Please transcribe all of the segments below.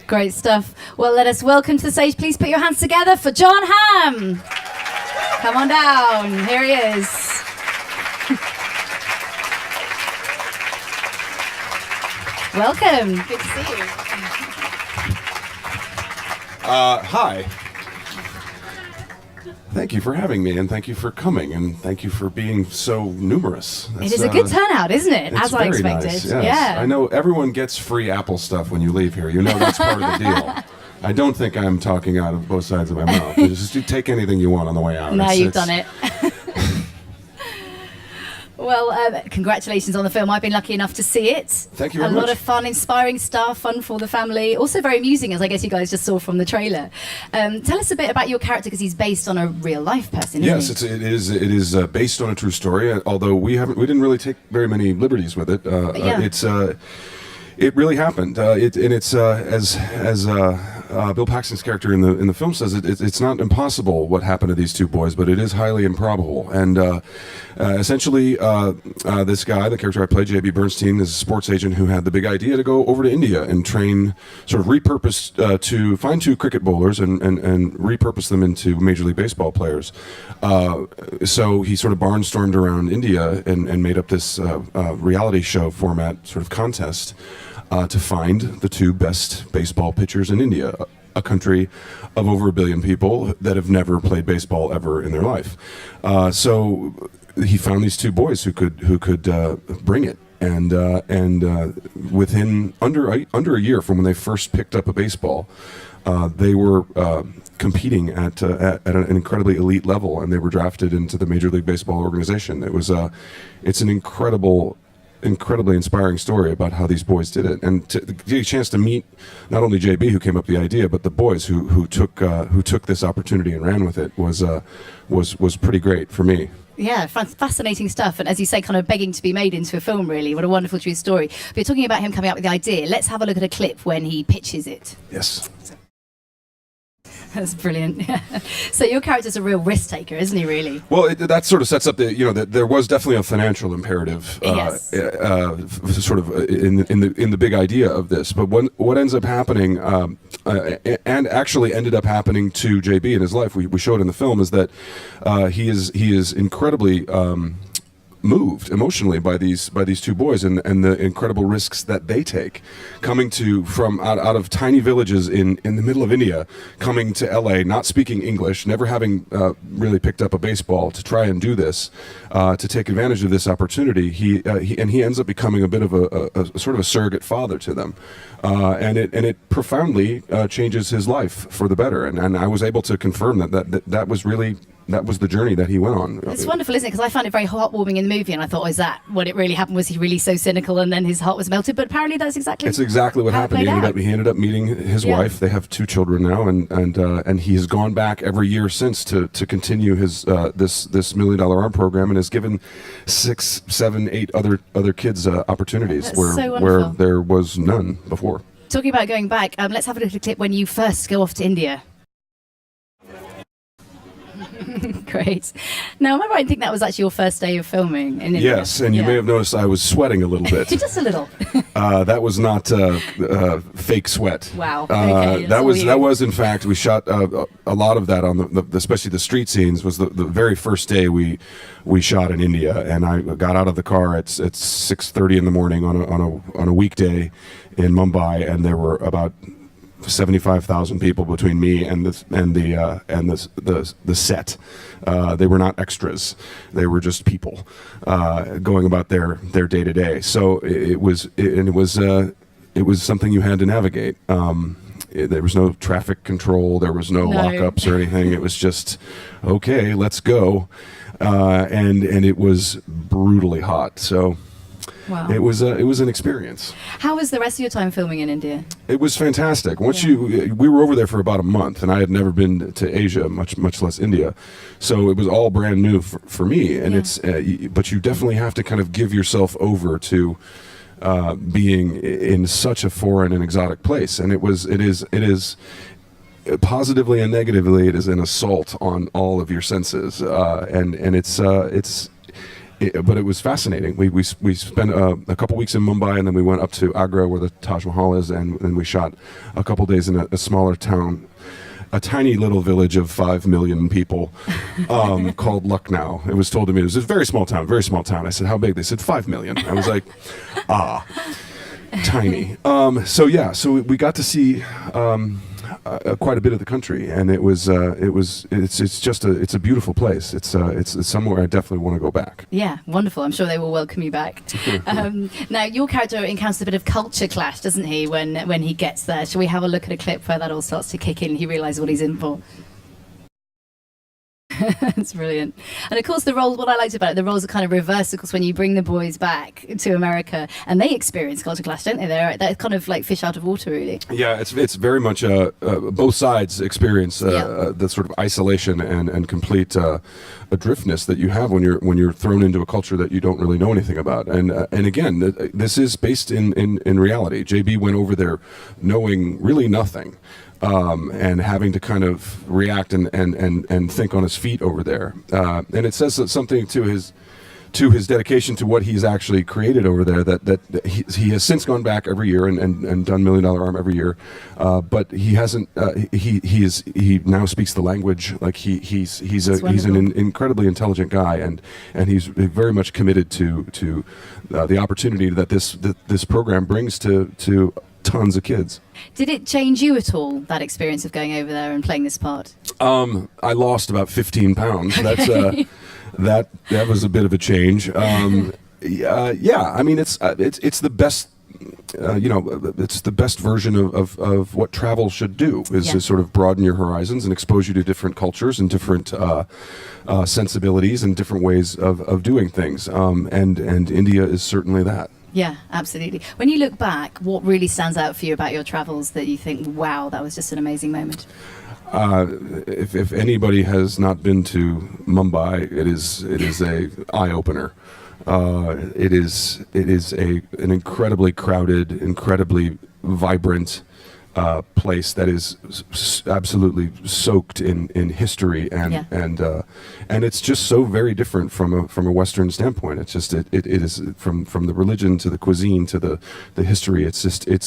Great stuff. Well, let us welcome to the stage. Please put your hands together for Jon Hamm. Come on down. Here he is. Welcome. Good to see you. Hi. Thank you for having me, and thank you for coming, and thank you for being so numerous. It is a good turnout, isn't it? It's as I very expected. nice, yes. Yeah. I know everyone gets free Apple stuff when you leave here. You know that's part of the deal. I don't think I'm talking out of both sides of my mouth. Just you take anything you want on the way out. No, you've done it. Well, congratulations on the film. I've been lucky enough to see it. Thank you very much. A lot of fun, inspiring stuff, fun for the family. Also very amusing, as I guess you guys just saw from the trailer. Tell us a bit about your character, because he's based on a real life person, isn't he? Yes, it is based on a true story. Although we didn't really take very many liberties with it. It really happened. As Bill Paxton's character in the film says, it's not impossible what happened to these two boys, but it is highly improbable. And essentially, this guy, the character I play, J.B. Bernstein, is a sports agent who had the big idea to go over to India and train, sort of repurpose, to find two cricket bowlers and repurpose them into Major League Baseball players. So he sort of barnstormed around India and made up this reality show format sort of contest to find the two best baseball pitchers in India, a country of over 1 billion people that have never played baseball ever in their life. So he found these two boys who could bring it, and within under a year from when they first picked up a baseball, they were competing at an incredibly elite level, and they were drafted into the Major League Baseball organization. It's an incredibly inspiring story about how these boys did it, and to get a chance to meet not only JB, who came up with the idea, but the boys who took this opportunity and ran with it was pretty great for me. Yeah, fascinating stuff, and as you say, kind of begging to be made into a film, really. What a wonderful true story. But you're talking about him coming up with the idea. Let's have a look at a clip when he pitches it. Yes. That's brilliant. So your character's a real risk taker, isn't he? Really? Well, that sort of sets up that there was definitely a financial imperative, yes. Sort of in the big idea of this. But what ends up happening, and actually ended up happening to JB in his life, we showed in the film, is that he is incredibly moved emotionally by these two boys and the incredible risks that they take, coming from out of tiny villages in the middle of India, coming to LA, not speaking English, never having really picked up a baseball to try and do this, to take advantage of this opportunity. He ends up becoming a bit of a sort of a surrogate father to them, and it profoundly changes his life for the better. And I was able to confirm that was the journey that he went on. It's wonderful, isn't it? Because I found it very heartwarming in the movie, and I thought, is that what it really happened? Was he really so cynical, and then his heart was melted? But apparently, that's exactly. It's exactly what happened. He ended up meeting his wife. They have 2 children now, and he has gone back every year since to continue his this $1 million arm program, and has given 6, 7, 8 other kids opportunities where there was none before. Talking about going back, let's have a look at a clip when you first go off to India. Great. Now, am I right in thinking that was actually your first day of filming in India? Yes, and you may have noticed I was sweating a little bit. Just a little. That was not fake sweat. Wow. Okay, that was in fact, we shot a lot of that on especially the street scenes. Was the very first day we shot in India, and I got out of the car at 6:30 in the morning on a weekday in Mumbai, and there were about 75,000 people between me and the set. They were not extras; they were just people going about their day to day. So it was something you had to navigate. There was no traffic control. There was no lockups or anything. It was just, okay, let's go, and it was brutally hot. So. Wow. It was an experience. How was the rest of your time filming in India? It was fantastic. We were over there for about a month, and I had never been to Asia, much less India, so it was all brand new for me. And it's but you definitely have to kind of give yourself over to being in such a foreign and exotic place, and it is. Positively and negatively, it is an assault on all of your senses, and but it was fascinating. We spent a couple weeks in Mumbai, and then we went up to Agra, where the Taj Mahal is, and we shot a couple days in a smaller town, a tiny little village of 5 million people, called Lucknow. It was told to me it was a very small town, very small town. I said, "How big?" They said 5 million. I was like, tiny. So we got to see quite a bit of the country, and it's a beautiful place. It's somewhere I definitely want to go back. Yeah, wonderful. I'm sure they will welcome you back. Now, your character encounters a bit of culture clash, doesn't he, when he gets there? Shall we have a look at a clip where that all starts to kick in and he realises what he's in for? It's brilliant. And of course, what I liked about it, the roles are kind of reversed. Of course, when you bring the boys back to America, and they experience culture clash, don't they? They're kind of like fish out of water, really. Yeah, it's very much both sides experience the sort of isolation and complete adriftness that you have when you're thrown into a culture that you don't really know anything about. And again, this is based in reality. JB went over there knowing really nothing. And having to kind of react and think on his feet over there, and it says something to his dedication to what he's actually created over there. That he has since gone back every year and done $1 Million Arm every year, but he hasn't. He now speaks the language. Like he's an incredibly intelligent guy, and he's very much committed to the opportunity that this program brings to tons of kids. Did it change you at all, that experience of going over there and playing this part? I lost about 15 pounds. That's that was a bit of a change. Yeah, I mean it's the best. It's the best version of what travel should do, is to sort of broaden your horizons and expose you to different cultures and different sensibilities and different ways of doing things. And India is certainly that. Yeah, absolutely. When you look back, what really stands out for you about your travels that you think, wow, that was just an amazing moment? If anybody has not been to Mumbai, it is a eye opener. It is an incredibly crowded, incredibly vibrant place that is absolutely soaked in history and it's just so very different from a Western standpoint. It's just it is from the religion to the cuisine to the history. It's just it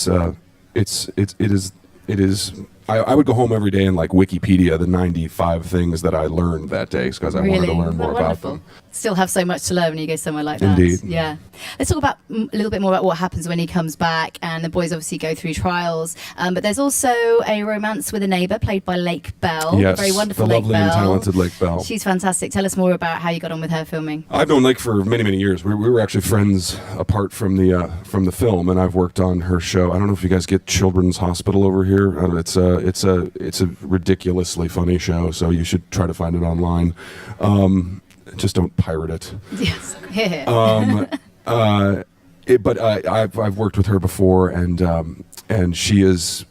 is. I would go home every day and like Wikipedia the 95 things that I learned that day because I wanted to learn more about them. Still have so much to learn when you go somewhere like that. Indeed. Yeah. Let's talk about a little bit more about what happens when he comes back, and the boys obviously go through trials. But there's also a romance with a neighbour played by Lake Bell. Yes, very wonderful the Lake lovely Bell. and talented Lake Bell. She's fantastic. Tell us more about how you got on with her filming. I've known Lake for many, many years. We were actually friends apart from the film, and I've worked on her show. I don't know if you guys get Children's Hospital over here. It's a ridiculously funny show, so you should try to find it online. Just don't pirate it. Yes. But I've worked with her before, and she is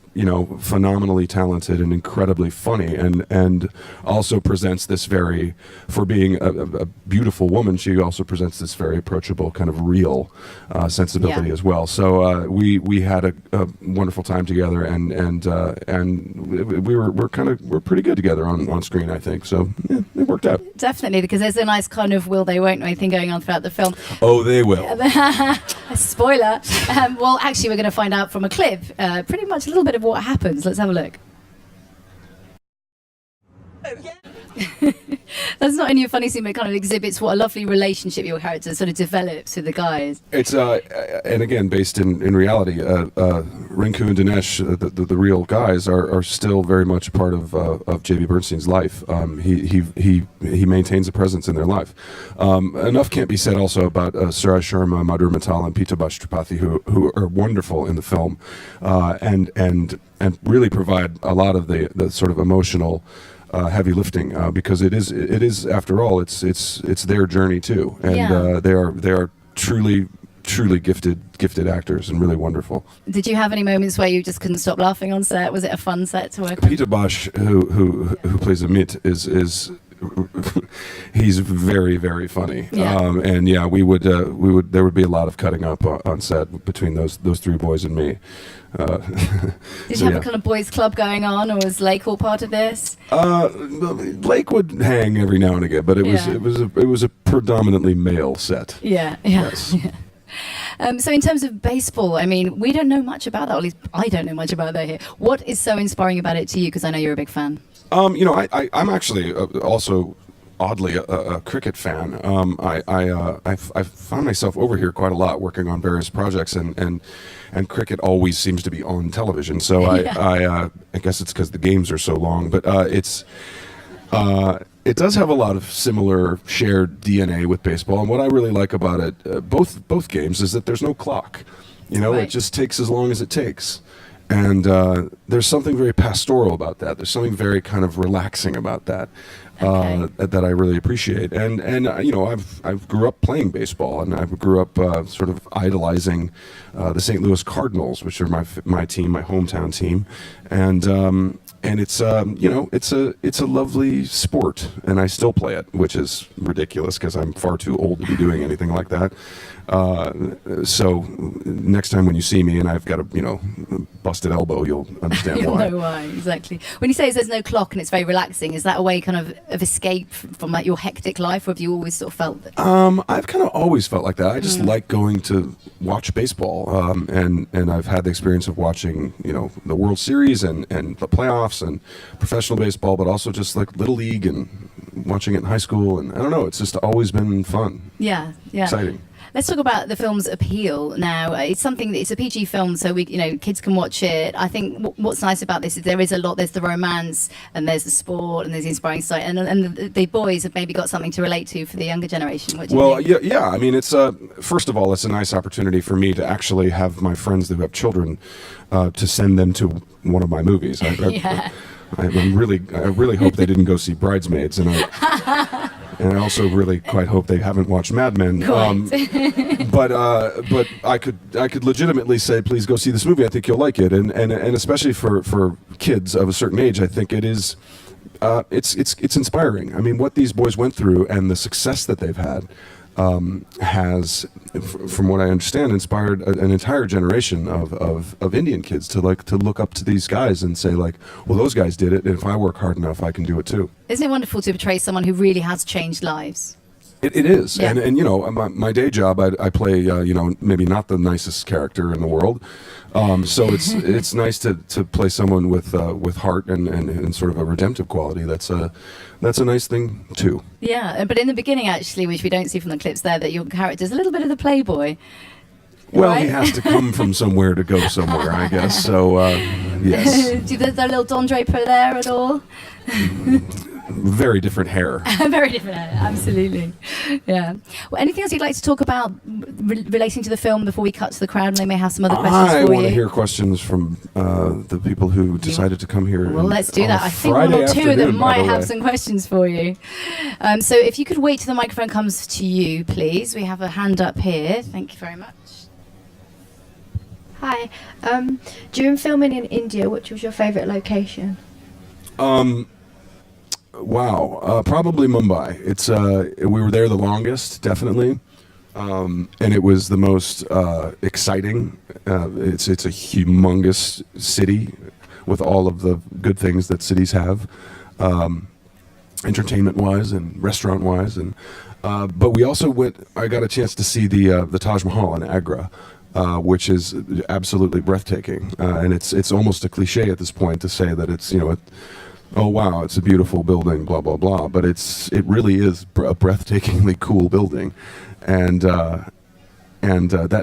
phenomenally talented and incredibly funny, and also presents this for being a beautiful woman, she also presents this very approachable kind of real sensibility as well. So we had a wonderful time together, and we're pretty good together on screen, I think. So yeah, it worked out. Definitely, because there's a nice kind of will they won't they thing going on throughout the film. Oh, they will. Spoiler. Well, actually, we're going to find out from a clip pretty much a little bit of what happens. Let's have a look. That's not only a funny scene, but it kind of exhibits what a lovely relationship your character sort of develops with the guys. It's and again based in reality. Rinku and Dinesh, the real guys, are still very much a part of J.B. Bernstein's life. He maintains a presence in their life. Enough can't be said also about Suraj Sharma, Madhur Mittal, and Pita Bhattacharya, who are wonderful in the film, and really provide a lot of the sort of emotional heavy lifting, because it is after all it's their journey too, and they are truly gifted actors and really wonderful. Did you have any moments where you just couldn't stop laughing on set? Was it a fun set to work on? Pita Bhattacharya, who plays Amit, is he's very, very funny. Yeah. And yeah, we would there would be a lot of cutting up on set between those three boys and me. Did you have a kind of boys' club going on, or was Lake all part of this? Lake would hang every now and again, but it was a predominantly male set. Yeah. Yes. Yeah. So in terms of baseball, I mean, we don't know much about that, or at least I don't know much about that here. What is so inspiring about it to you? Because I know you're a big fan. I'm actually also oddly a cricket fan. I found myself over here quite a lot working on various projects, and cricket always seems to be on television. So I guess it's because the games are so long, but it does have a lot of similar shared DNA with baseball. And what I really like about it, both games, is that there's no clock. Right. It just takes as long as it takes. And there's something very pastoral about that. There's something very kind of relaxing about that. That I really appreciate, and I've grew up playing baseball, and I grew up sort of idolizing the St. Louis Cardinals, which are my team, my hometown team, and it's it's a lovely sport, and I still play it, which is ridiculous because I'm far too old to be doing anything like that. So next time when you see me and I've got a busted elbow, you'll understand You'll why. know why, exactly. When you say there's no clock and it's very relaxing, is that a way kind of escape from like your hectic life, or have you always sort of felt that? I've kind of always felt like that. I just like going to watch baseball, and I've had the experience of watching the World Series and the playoffs and professional baseball, but also just like Little League and watching it in high school, and I don't know, it's just always been fun. Yeah. Exciting. Let's talk about the film's appeal now. It's something that it's a PG film, so kids can watch it. I think what's nice about this is there is a lot. There's the romance, and there's the sport, and there's the inspiring side, and the boys have maybe got something to relate to for the younger generation. What do you think? Yeah. I mean, it's first of all, it's a nice opportunity for me to actually have my friends that have children to send them to one of my movies. I really hope they didn't go see Bridesmaids, and I also really quite hope they haven't watched Mad Men. But I could legitimately say, please go see this movie. I think you'll like it, and especially for kids of a certain age, I think it is. It's inspiring. I mean, what these boys went through and the success that they've had has, from what I understand, inspired an entire generation of Indian kids to look up to these guys and say, like, well, those guys did it, and if I work hard enough, I can do it too. Isn't it wonderful to portray someone who really has changed lives? It is, yeah. And my day job, I play maybe not the nicest character in the world, so it's nice to play someone with heart and sort of a redemptive quality. That's a nice thing too. Yeah, but in the beginning, actually, which we don't see from the clips there, that your character's a little bit of the playboy. Well, right? He has to come from somewhere to go somewhere, I guess. So yes. Do the little Don Draper there at all? Very different hair. Very different hair, absolutely. Yeah. Well, anything else you'd like to talk about relating to the film before we cut to the crowd, and they may have some other questions for you? I want to hear questions from the people who decided to come here. Well, let's do that. I think Friday one or two of them might have way. some questions for you. So if you could wait till the microphone comes to you, please. We have a hand up here. Thank you very much. Hi. During filming in India, which was your favourite location? Wow, probably Mumbai. It's we were there the longest, definitely, and it was the most exciting. It's a humongous city with all of the good things that cities have, entertainment-wise and restaurant-wise, and but we also went. I got a chance to see the Taj Mahal in Agra. Which is absolutely breathtaking, and it's almost a cliche at this point to say that it's oh wow, it's a beautiful building, blah blah blah. But it really is a breathtakingly cool building, and that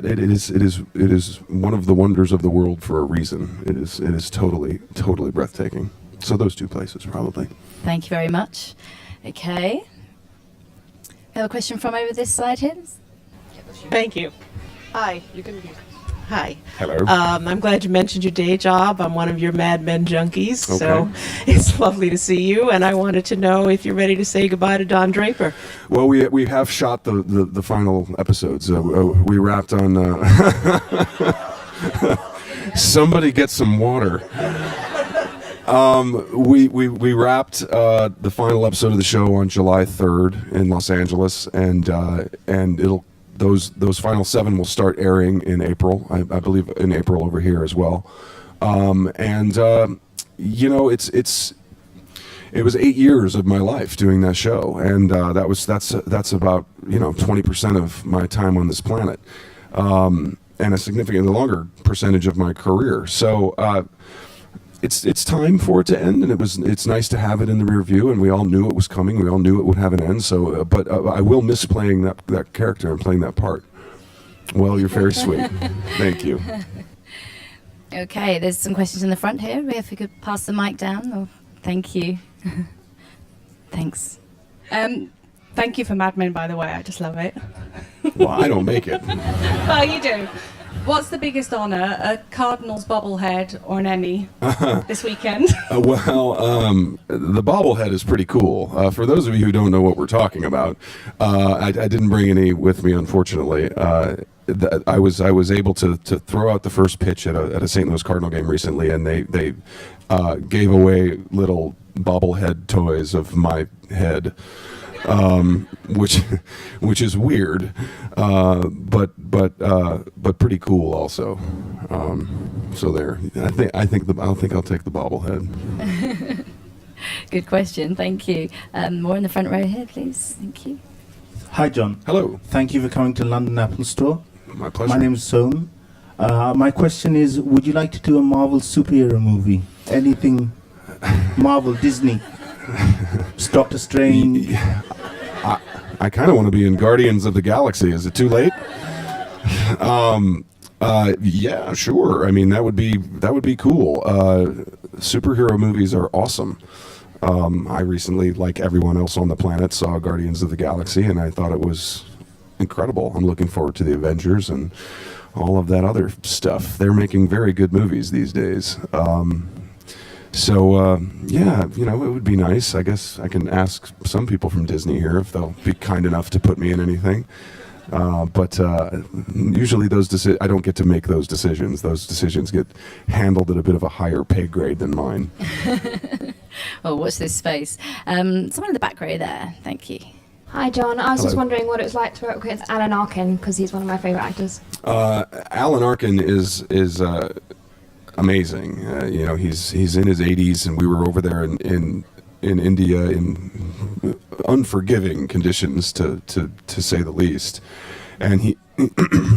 it is one of the wonders of the world for a reason. It is totally breathtaking. So those two places probably. Thank you very much. Okay. We have a question from over this side here. Thank you. Hi. Hi. Hello. I'm glad you mentioned your day job. I'm one of your Mad Men junkies, okay. So it's lovely to see you. And I wanted to know if you're ready to say goodbye to Don Draper. Well, we have shot the final episodes. We wrapped on. Somebody get some water. We wrapped the final episode of the show on July 3rd in Los Angeles, and those final 7 will start airing in April. I believe in April over here as well. It was 8 years of my life doing that show, and that's about 20% of my time on this planet, and a significantly longer percentage of my career. So it's time for it to end, and it's nice to have it in the rear view, and we all knew it was coming. We all knew it would have an end. So, but I will miss playing that character and playing that part. Well, you're very sweet. Thank you. Okay, there's some questions in the front here. If we could pass the mic down. Oh, thank you. Thanks. Thank you for Mad Men, by the way. I just love it. Well, I don't make it. Oh, you do. What's the biggest honour, a Cardinals bobblehead or an Emmy this weekend? The bobblehead is pretty cool. For those of you who don't know what we're talking about, I didn't bring any with me, unfortunately. I was able to throw out the first pitch at a St. Louis Cardinal game recently, and they gave away little bobblehead toys of my head, which is weird, but pretty cool also. So there, I think I'll take the bobblehead. Good question. Thank you. More in the front row here, please. Thank you. Hi, John. Hello. Thank you for coming to London Apple Store. My pleasure. My name is Sohn. My question is, would you like to do a Marvel superhero movie? Anything Marvel, Disney, Doctor Strange? I kind of want to be in Guardians of the Galaxy. Is it too late? Yeah, sure. I mean, that would be cool. Superhero movies are awesome. I recently, like everyone else on the planet, saw Guardians of the Galaxy, and I thought it was incredible. I'm looking forward to the Avengers and all of that other stuff. They're making very good movies these days. Yeah, it would be nice. I guess I can ask some people from Disney here if they'll be kind enough to put me in anything. But usually I don't get to make those decisions. Those decisions get handled at a bit of a higher pay grade than mine. Oh, watch this space. Someone in the back row there. Thank you. Hi, John. I was just Hello. wondering what it was like to work with Alan Arkin, because he's one of my favourite actors. Alan Arkin is amazing. He's in his 80s, and we were over there in India in unforgiving conditions, to say the least. And he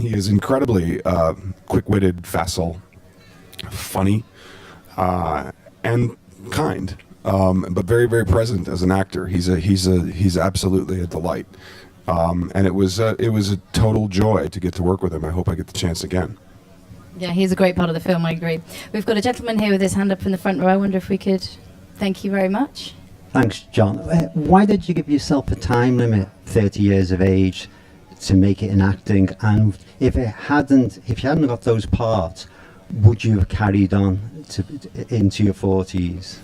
is incredibly quick-witted, facile, funny, and kind. But very, very present as an actor. He's absolutely a delight. And it was a total joy to get to work with him. I hope I get the chance again. Yeah, he's a great part of the film, I agree. We've got a gentleman here with his hand up in the front row. I wonder if we could... Thank you very much. Thanks, John. Why did you give yourself a time limit, 30 years of age, to make it in acting? And if you hadn't got those parts, would you have carried on into your 40s?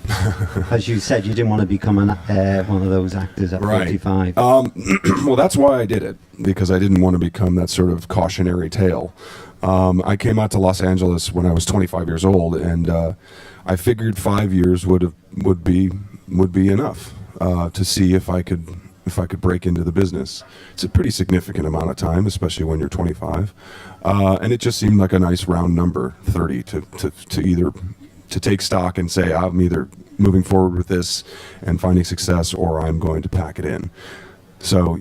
As you said, you didn't want to become one of those actors at 45. Well, that's why I did it, because I didn't want to become that sort of cautionary tale. I came out to Los Angeles when I was 25 years old, and I figured 5 years would be enough to see if I could break into the business. It's a pretty significant amount of time, especially when you're 25, and it just seemed like a nice round number, 30, to take stock and say, I'm either moving forward with this and finding success, or I'm going to pack it in. So,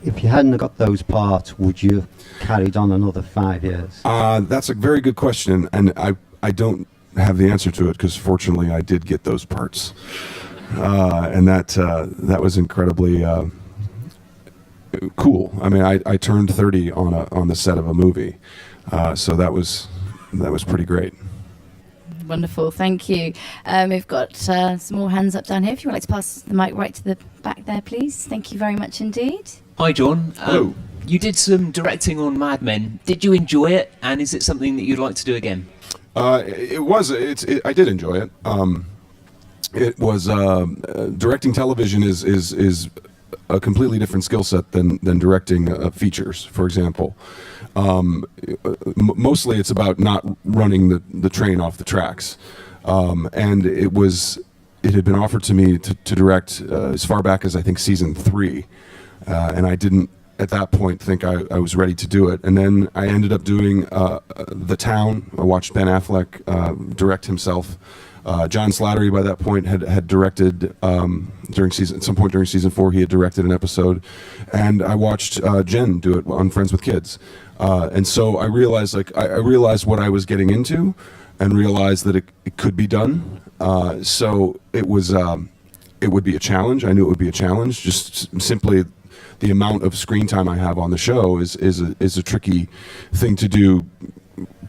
if you hadn't got those parts, would you have carried on another 5 years? That's a very good question, and I don't have the answer to it, because fortunately I did get those parts, and that was incredibly cool. I mean, I turned 30 on the set of a movie, so that was pretty great. Wonderful, thank you. We've got some more hands up down here. If you would like to pass the mic right to the back there, please. Thank you very much indeed. Hi, John. Hello. You did some directing on Mad Men. Did you enjoy it? And is it something that you'd like to do again? I did enjoy it. It was directing television is a completely different skill set than directing features, for example. Mostly it's about not running the train off the tracks. and it had been offered to me to direct as far back as I think season 3, and I didn't at that point think I was ready to do it. And then I ended up doing The Town. I watched Ben Affleck direct himself. John Slattery by that point had directed at some point during season 4 he had directed an episode, and I watched Jen do it on Friends with Kids, and so I realized I realized what I was getting into, and realized that it could be done. So it would be a challenge. I knew it would be a challenge. Just simply the amount of screen time I have on the show is a tricky thing to do.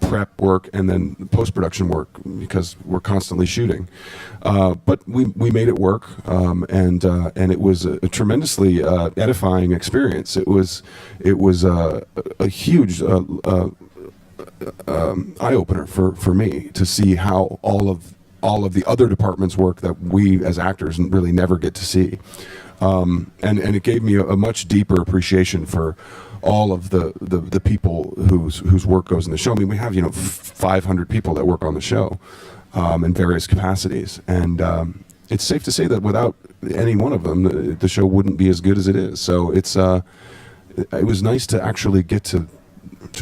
Prep work and then post-production work, because we're constantly shooting, but we made it work, and it was a tremendously edifying experience. It was a huge eye-opener for me to see how all of the other departments work that we as actors really never get to see, and it gave me a much deeper appreciation for all of the people whose work goes in the show. I mean, we have 500 people that work on the show in various capacities, and it's safe to say that without any one of them, the show wouldn't be as good as it is. So it was nice to actually get to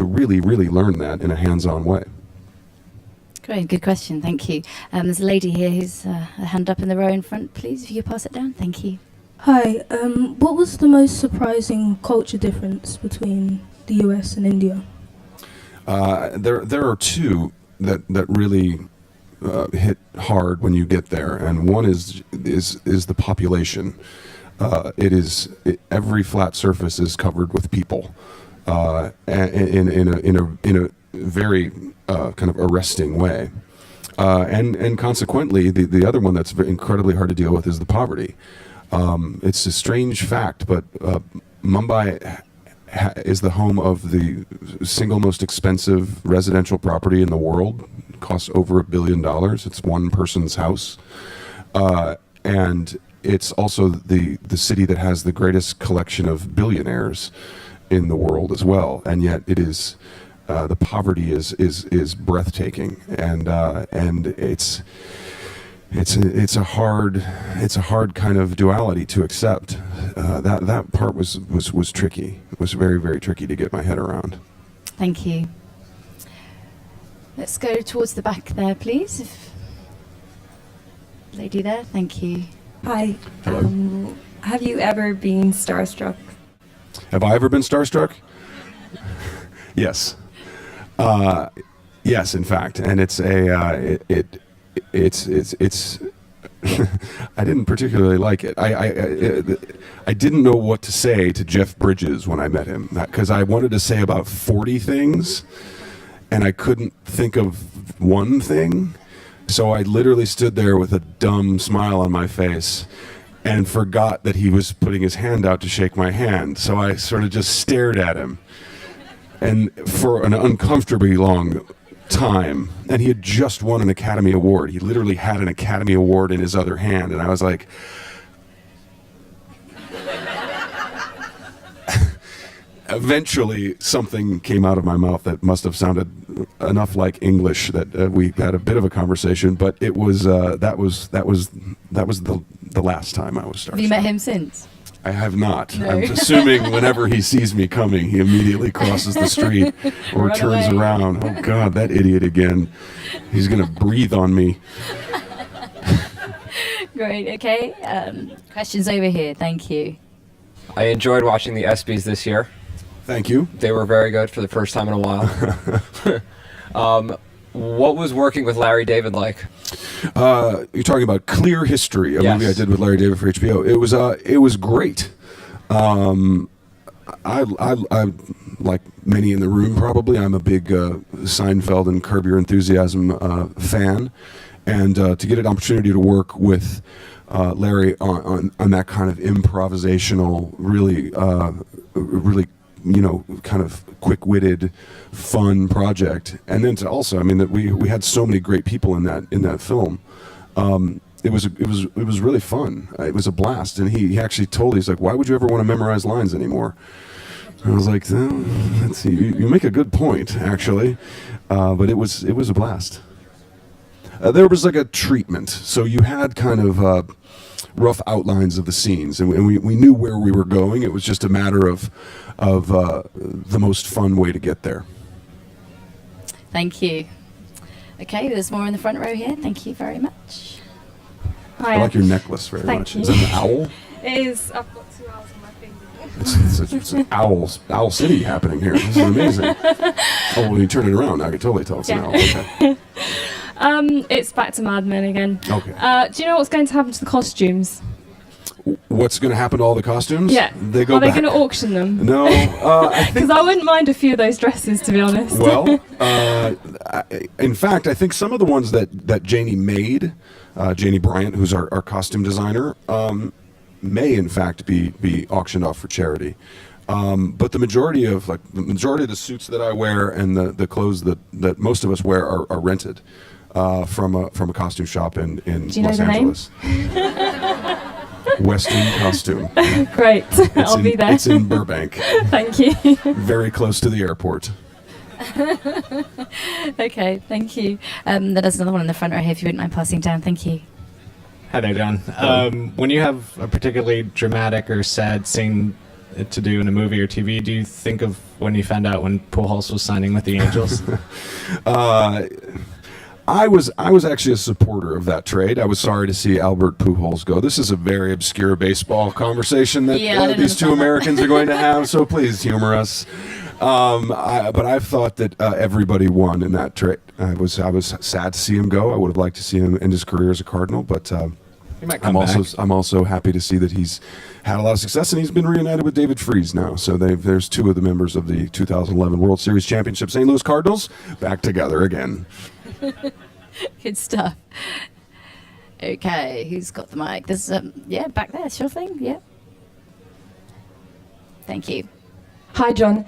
really learn that in a hands-on way. Great, good question. Thank you. There's a lady here who's a hand up in the row in front, please. If you could pass it down, thank you. Hi, what was the most surprising culture difference between the US and India? There are two that really hit hard when you get there, and one is the population. Every flat surface is covered with people, in a very kind of arresting way, and consequently, the other one that's incredibly hard to deal with is the poverty. It's a strange fact, but Mumbai is the home of the single most expensive residential property in the world. It costs over $1 billion. It's one person's house. And it's also the city that has the greatest collection of billionaires in the world as well. And yet it is, the poverty is breathtaking. And it's a hard kind of duality to accept. That part was tricky. It was very, very tricky to get my head around. Thank you. Let's go towards the back there, please. Lady there, thank you. Hi. Hello. Have you ever been starstruck? Have I ever been starstruck? Yes. Yes, in fact, and it's I didn't particularly like it. I didn't know what to say to Jeff Bridges when I met him, because I wanted to say about 40 things and I couldn't think of one thing. So I literally stood there with a dumb smile on my face and forgot that he was putting his hand out to shake my hand. So I sort of just stared at him, and for an uncomfortably long time, and he had just won an Academy Award. He literally had an Academy Award in his other hand, and I was like, eventually something came out of my mouth that must have sounded enough like English that we had a bit of a conversation, but it was that was the last time I was starstruck. Have you met him since? I have not. No. I'm assuming whenever he sees me coming, he immediately crosses the street or Run turns away. around. Oh God, that idiot again. He's gonna breathe on me. Great, okay. Questions over here, thank you. I enjoyed watching the ESPYs this year. Thank you. They were very good for the first time in a while. What was working with Larry David like? You're talking about Clear History, a Yes. movie I did with Larry David for HBO. It was great. I like many in the room probably. I'm a big Seinfeld and Curb Your Enthusiasm fan, and to get an opportunity to work with Larry on that kind of improvisational, really kind of quick-witted, fun project, and then to also, I mean, that we had so many great people in that film. It was really fun. It was a blast, and he actually told, he's like, "Why would you ever want to memorize lines anymore?" And I was like, "Oh, let's see, you make a good point, actually," but it was a blast. there was like a treatment. So you had kind of rough outlines of the scenes, and we knew where we were going. It was just a matter of the most fun way to get there. Thank you. Okay, there's more in the front row here. Thank you very much. I like your necklace very much. Is that an owl? It is. I've got 2 owls on my finger. It's an owl city happening here. This is amazing. Oh, when you turn it around, I can totally tell it's an owl. Okay. It's back to Mad Men again. Okay. Do you know what's going to happen to the costumes? What's going to happen to all the costumes? Yeah. They go Are they back. going to auction them? No. I think. Because I wouldn't mind a few of those dresses, to be honest. Well, in fact, I think some of the ones that Janie made, Janie Bryant, who's our costume designer, may in fact be auctioned off for charity. But the majority of the suits that I wear and the clothes that most of us wear are rented from a costume shop in Los Angeles. Western Costume. Great. I'll be there. It's in Burbank. Thank you. Very close to the airport. Okay, thank you. There's another one in the front right here, if you wouldn't mind passing down. Thank you. Hi there, John. When you have a particularly dramatic or sad scene to do in a movie or TV, do you think of when you found out when Pujols was signing with the Angels? I was actually a supporter of that trade. I was sorry to see Albert Pujols go. This is a very obscure baseball conversation that these two Americans are going to have, so please humor us. But I've thought that everybody won in that trade. I was sad to see him go. I would have liked to see him end his career as a Cardinal, but I'm also happy to see that he's had a lot of success, and he's been reunited with David Freese now. So there's two of the members of the 2011 World Series championship St. Louis Cardinals back together again. Good stuff. Okay, who's got the mic? There's back there, sure thing. Yeah. Thank you. Hi, John.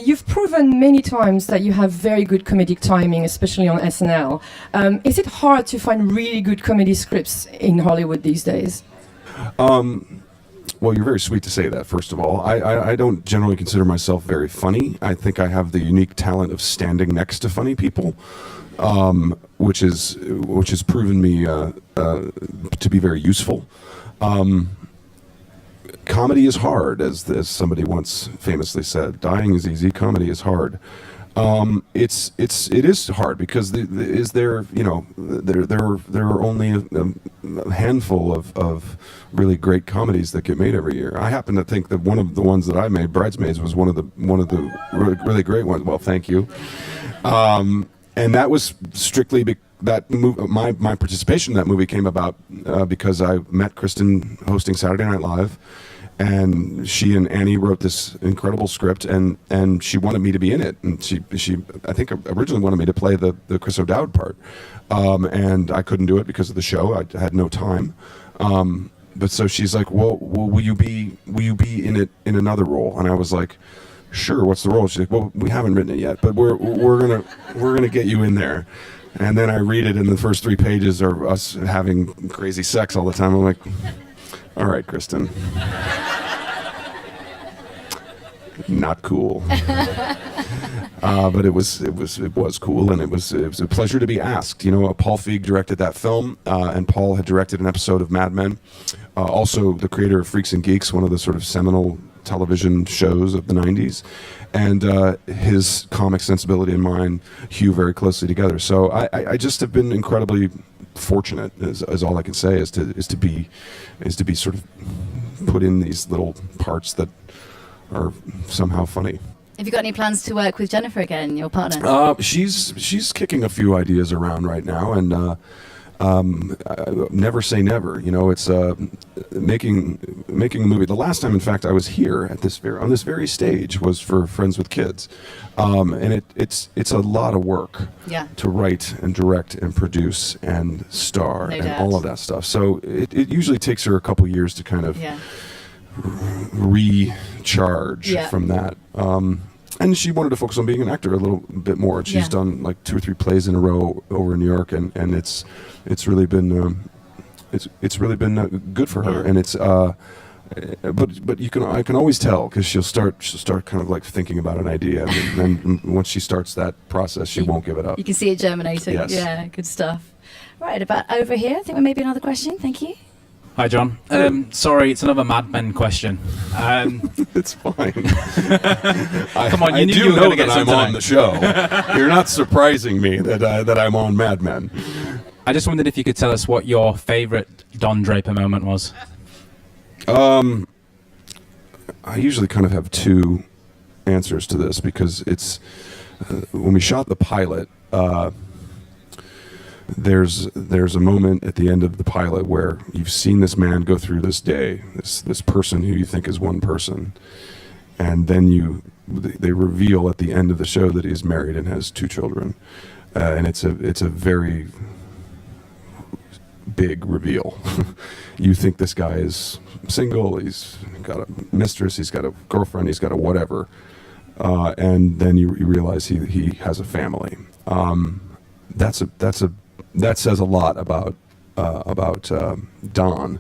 You've proven many times that you have very good comedic timing, especially on SNL. Is it hard to find really good comedy scripts in Hollywood these days? Well, you're very sweet to say that, first of all. I don't generally consider myself very funny. I think I have the unique talent of standing next to funny people, which has proven me to be very useful. Comedy is hard, as somebody once famously said. Dying is easy. Comedy is hard. It is hard because there are only a handful of really great comedies that get made every year. I happen to think that one of the ones that I made, Bridesmaids, was one of the really great ones. Well, thank you. And that was strictly that movie. My participation in that movie came about because I met Kristen hosting Saturday Night Live, and she and Annie wrote this incredible script, and she wanted me to be in it. And she I think originally wanted me to play the Chris O'Dowd part, and I couldn't do it because of the show. I had no time. But so she's like, well, will you be in it in another role? And I was like, sure. What's the role? She's like, well, we haven't written it yet, but we're gonna get you in there. And then I read it, and the first 3 pages are us having crazy sex all the time. I'm like, all right, Kristen. Not cool. But it was cool, and it was a pleasure to be asked. You know, Paul Feig directed that film, and Paul had directed an episode of Mad Men. Also, the creator of Freaks and Geeks, one of the sort of seminal television shows of the 90s, and his comic sensibility and mine hew very closely together. So I just have been incredibly fortunate, is all I can say, is to be sort of put in these little parts that are somehow funny. Have you got any plans to work with Jennifer again, your partner? She's kicking a few ideas around right now, and never say never. You know, it's making a movie. The last time, in fact, I was here at on this very stage was for Friends with Kids, and it's a lot of work to write and direct and produce and star and all of that stuff. So it usually takes her a couple years to kind of recharge from that. And she wanted to focus on being an actor a little bit more. She's done like 2 or 3 plays in a row over in New York, and it's really been good for her. And it's but I can always tell, because she'll start kind of like thinking about an idea, and then once she starts that process, she won't give it up. You can see it germinating. Yes. Yeah, good stuff. Right, about over here. I think we maybe another question. Thank you. Hi, John. Sorry, it's another Mad Men question. It's fine. Come on, you I knew do you were know going to get that I'm some on the show. You're not surprising me that I'm on Mad Men. I just wondered if you could tell us what your favourite Don Draper moment was. I usually kind of have two answers to this because it's when we shot the pilot. There's a moment at the end of the pilot where you've seen this man go through this day, this person who you think is one person, and then they reveal at the end of the show that he's married and has 2 children, and it's a very big reveal. You think this guy is single, he's got a mistress, he's got a girlfriend, he's got a whatever, and then you realize he has a family. That says a lot about Don.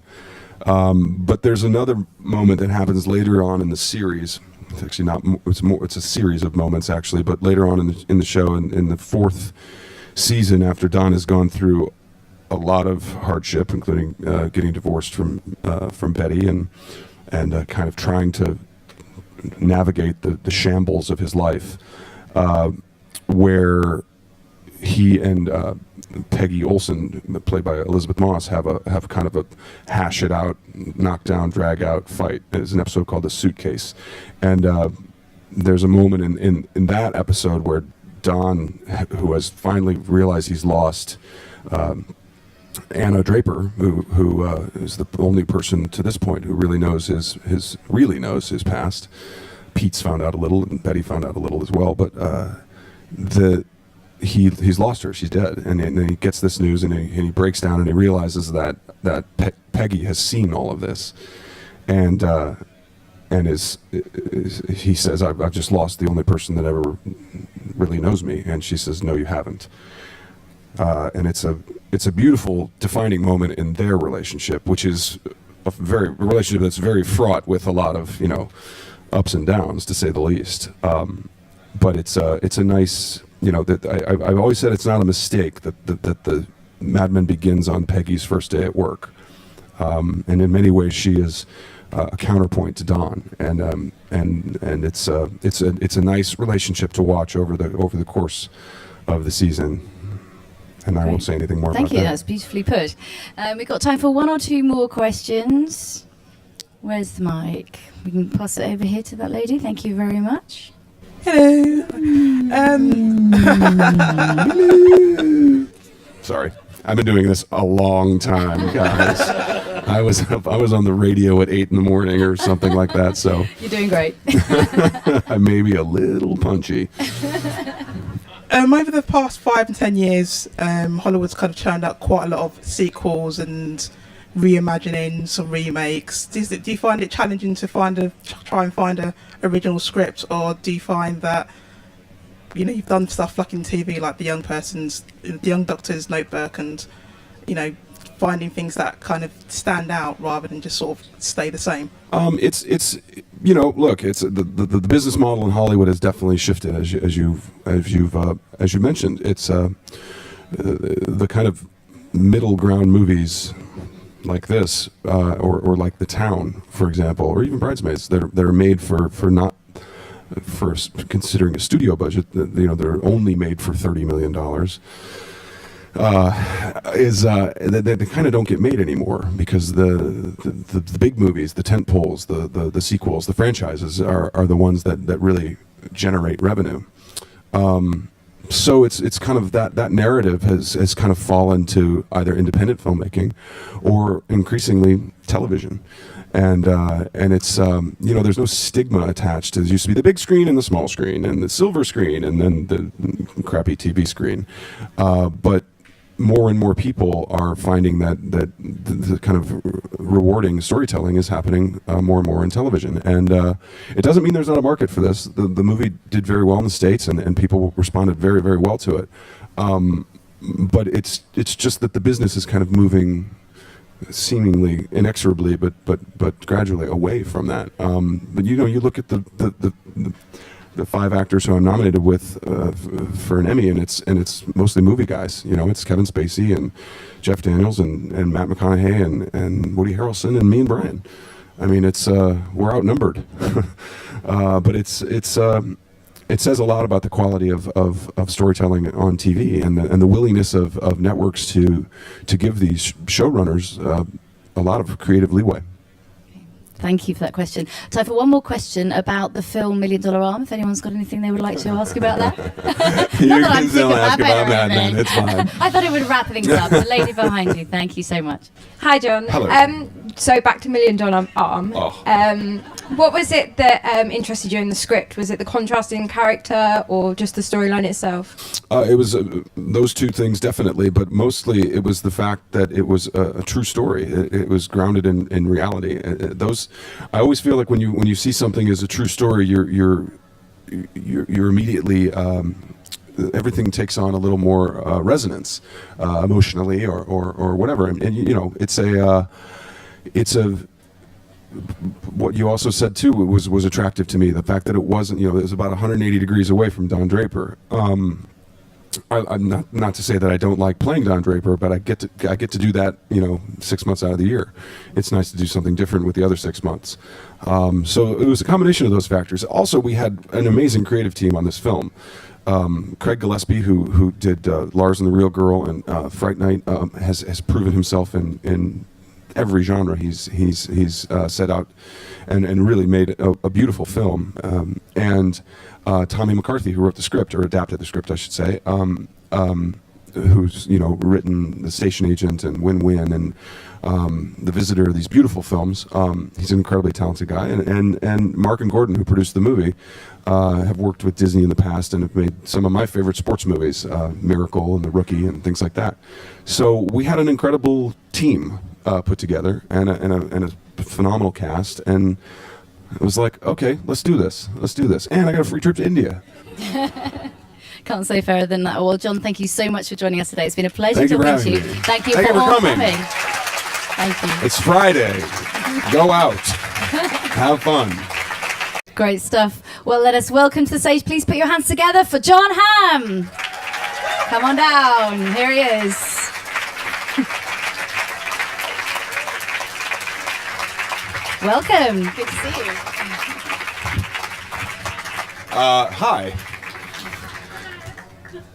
But there's another moment that happens later on in the series. It's actually not. It's a series of moments actually. But later on in the show, in the 4th season, after Don has gone through a lot of hardship, including getting divorced from Betty and kind of trying to navigate the shambles of his life, where he and Peggy Olson, played by Elizabeth Moss, have kind of a hash it out, knock down, drag out fight. There's an episode called The Suitcase, and there's a moment in that episode where Don, who has finally realized he's lost Anna Draper, who is the only person to this point who really knows his past. Pete's found out a little, and Betty found out a little as well, but he's lost her. She's dead, and then he gets this news, and he breaks down, and he realizes that Peggy has seen all of this, and he says, I've just lost the only person that ever really knows me, and she says, no, you haven't. And it's a beautiful defining moment in their relationship, which is a relationship that's very fraught with a lot of ups and downs, to say the least. But it's a nice. That I've always said it's not a mistake that the Mad Men begins on Peggy's first day at work, and in many ways she is a counterpoint to Don, and it's a nice relationship to watch over the course of the season. And I won't say anything more about that. Thank you. That's beautifully put. We've got time for 1 or 2 more questions. Where's the mic? We can pass it over here to that lady. Thank you very much. Hello. Sorry, I've been doing this a long time, guys. I was on the radio at 8 in the morning or something like that. So you're doing great. I may be a little punchy. Over the past 5 and 10 years, Hollywood's kind of churned out quite a lot of sequels and reimaginings or remakes. Do you find it challenging to try and find a original script, or do you find that you've done stuff like in TV, like the Young Doctor's Notebook, and finding things that kind of stand out rather than just sort of stay the same? It's look, it's the business model in Hollywood has definitely shifted, as you mentioned. It's the kind of middle ground movies like this, or like The Town, for example, or even Bridesmaids, that are made for considering a studio budget, they're only made for $30 million. They kind of don't get made anymore because the big movies, the tent poles, the sequels, the franchises are the ones that really generate revenue. So it's kind of that narrative has kind of fallen to either independent filmmaking or increasingly television. And it's there's no stigma attached to. It used to be the big screen and the small screen and the silver screen and then the crappy TV screen, but more and more people are finding that the kind of rewarding storytelling is happening more and more in television. And it doesn't mean there's not a market for this. The movie did very well in the States, and people responded very, very well to it. But it's just that the business is kind of moving seemingly inexorably, but gradually away from that. But you look at the the 5 actors who I'm nominated with for an Emmy, and it's mostly movie guys. You know, it's Kevin Spacey and Jeff Daniels and Matt McConaughey and Woody Harrelson and me and Brian. I mean, it's we're outnumbered, but it says a lot about the quality of storytelling on TV and the willingness of networks to give these showrunners a lot of creative leeway. Thank you for that question. Time for one more question about the film $1 Million Arm. If anyone's got anything they would like to ask about that. You can still ask about Mad Men. It's fine. I thought it would wrap things up. The lady behind you. Thank you so much. Hi, John. Hello. So back to $1 Million Arm. Oh. What was it that interested you in the script? Was it the contrast in character or just the storyline itself? It was those two things definitely, but mostly it was the fact that it was a true story. It was grounded in reality. I always feel like when you see something as a true story, you're immediately everything takes on a little more resonance emotionally or whatever. And you know, it's a what you also said too was attractive to me. The fact that it wasn't, it was about 180 degrees away from Don Draper. I'm not to say that I don't like playing Don Draper, but I get to do that 6 months out of the year. It's nice to do something different with the other 6 months. So it was a combination of those factors. Also, we had an amazing creative team on this film. Craig Gillespie, who did Lars and the Real Girl and Fright Night, has proven himself in every genre he's set out and really made a beautiful film. And Tommy McCarthy, who wrote the script, or adapted the script, I should say, who's written The Station Agent and Win-Win and The Visitor, these beautiful films. He's an incredibly talented guy. And Mark and Gordon, who produced the movie, have worked with Disney in the past and have made some of my favorite sports movies, Miracle and The Rookie and things like that. So we had an incredible team put together and a phenomenal cast, and it was like, okay, let's do this, and I got a free trip to India. Can't say fairer than that. Well, John, thank you so much for joining us today. It's been a pleasure Thank you for talking to you. having me. Thank you Thank for you for all coming. Thank you. It's Friday. Go out. Have fun. Great stuff. Well, let us welcome to the stage. Please put your hands together for Jon Hamm. Come on down. Here he is. Welcome. Good to see you. Hi.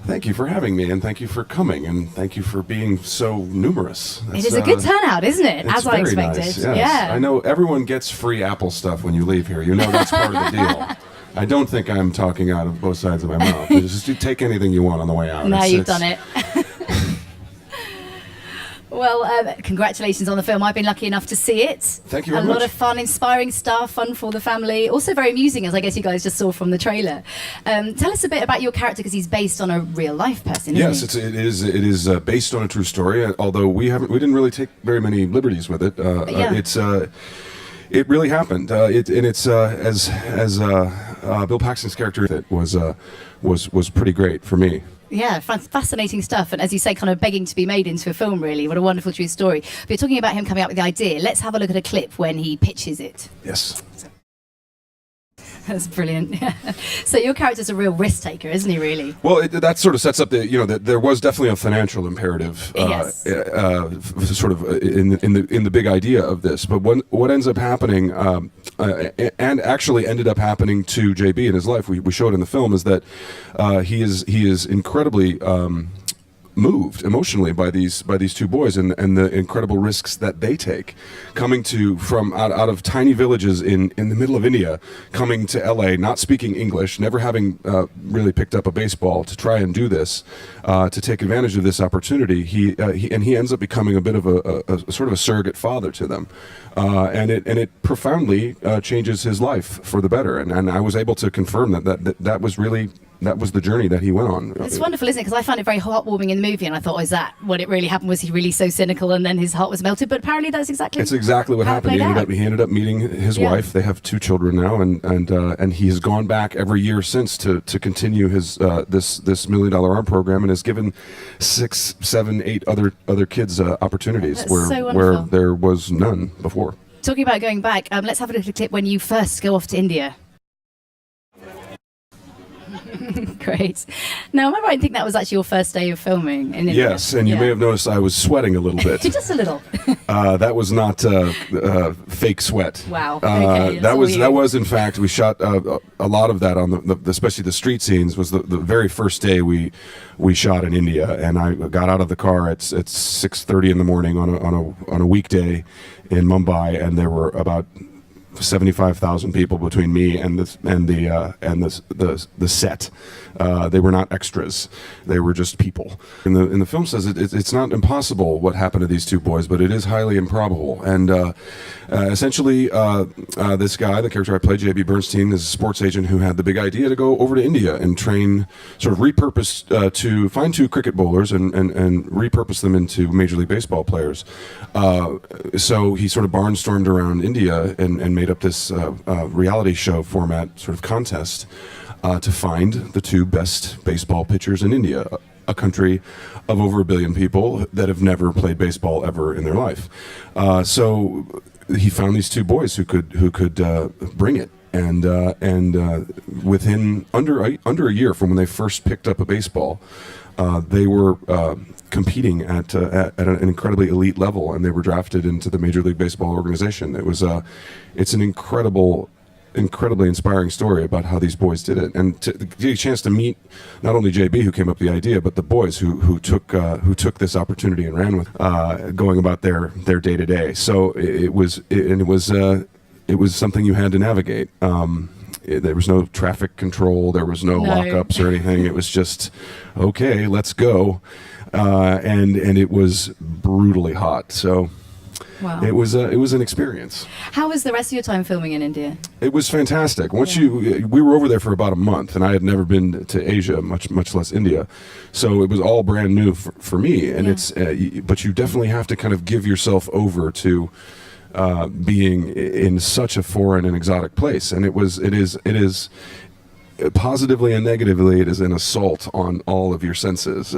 Thank you for having me, and thank you for coming, and thank you for being so numerous. It is a good turnout, isn't it? It's As I very expected. nice, yes. Yeah. I know everyone gets free Apple stuff when you leave here. You know that's part of the deal. I don't think I'm talking out of both sides of my mouth. Just you take anything you want on the way out. Now you've done it. Well, congratulations on the film. I've been lucky enough to see it. Thank you very much. A lot much. of fun, inspiring stuff, fun for the family. Also very amusing, as I guess you guys just saw from the trailer. Tell us a bit about your character, because he's based on a real life person, isn't Yes, he? it is based on a true story. Although we didn't really take very many liberties with it. It really happened. As Bill Paxton's character, it was pretty great for me. Yeah, fascinating stuff. And as you say, kind of begging to be made into a film, really. What a wonderful true story. But you're talking about him coming up with the idea. Let's have a look at a clip when he pitches it. Yes. That's brilliant. So your character's a real risk taker, isn't he, really? Well, that sort of sets up that there was definitely a financial imperative, Yes. sort of in the big idea of this. But what ends up happening, and actually ended up happening to JB in his life, we showed in the film, is that he is incredibly moved emotionally by these two boys and the incredible risks that they take, coming from out of tiny villages in the middle of India, coming to LA, not speaking English, never having really picked up a baseball to try and do this, to take advantage of this opportunity. He ends up becoming a bit of a sort of a surrogate father to them, and it profoundly changes his life for the better. And I was able to confirm that was the journey that he went on. It's wonderful, isn't it? Because I found it very heartwarming in the movie, and I thought, is that what it really happened? Was he really so cynical, and then his heart was melted? But apparently, that's exactly. It's exactly what happened. He ended up meeting his wife. They have 2 children now, and he has gone back every year since to continue his this $1 Million Arm program, and has given 6, 7, 8 other kids opportunities That's where so wonderful. there was none before. Talking about going back, let's have a look at a clip when you first go off to India. Great. Now, am I right in thinking that was actually your first day of filming in India? Yes, and you may have noticed I was sweating a little bit. Just a little. That was not fake sweat. Wow. Okay, that was in fact, we shot a lot of that on the especially the street scenes. Was the very first day we shot in India, and I got out of the car at 6:30 in the morning on a weekday in Mumbai, and there were about 75,000 people between me and the set. They were not extras; they were just people. In the film says it's not impossible what happened to these two boys, but it is highly improbable. And essentially, this guy, the character I play, J.B. Bernstein, is a sports agent who had the big idea to go over to India and train, sort of repurpose to find two cricket bowlers and repurpose them into Major League Baseball players. So he sort of barnstormed around India and made up this reality show format sort of contest to find the two best baseball pitchers in India, a country of over 1 billion people that have never played baseball ever in their life. So he found these two boys who could bring it, and within under a year from when they first picked up a baseball, they were competing at an incredibly elite level, and they were drafted into the Major League Baseball organization. It's an incredibly inspiring story about how these boys did it, and to get a chance to meet not only JB, who came up with the idea, but the boys who took this opportunity and ran with going about their day to day. So it was something you had to navigate. There was no traffic control, there was no lockups or anything. It was just, okay, let's go, and it was brutally hot. So. Wow. It was an experience. How was the rest of your time filming in India? It was fantastic. We were over there for about a month, and I had never been to Asia, much less India, so it was all brand new for me. And it's but you definitely have to kind of give yourself over to being in such a foreign and exotic place. And it is positively and negatively, it is an assault on all of your senses,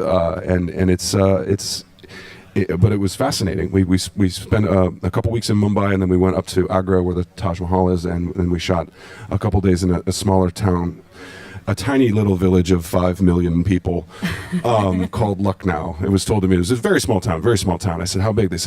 but it was fascinating. We spent a couple weeks in Mumbai, and then we went up to Agra, where the Taj Mahal is, and then we shot a couple days in a smaller town, a tiny little village of 5 million people, called Lucknow. It was told to me it was a very small town. I said, "How big?" They said,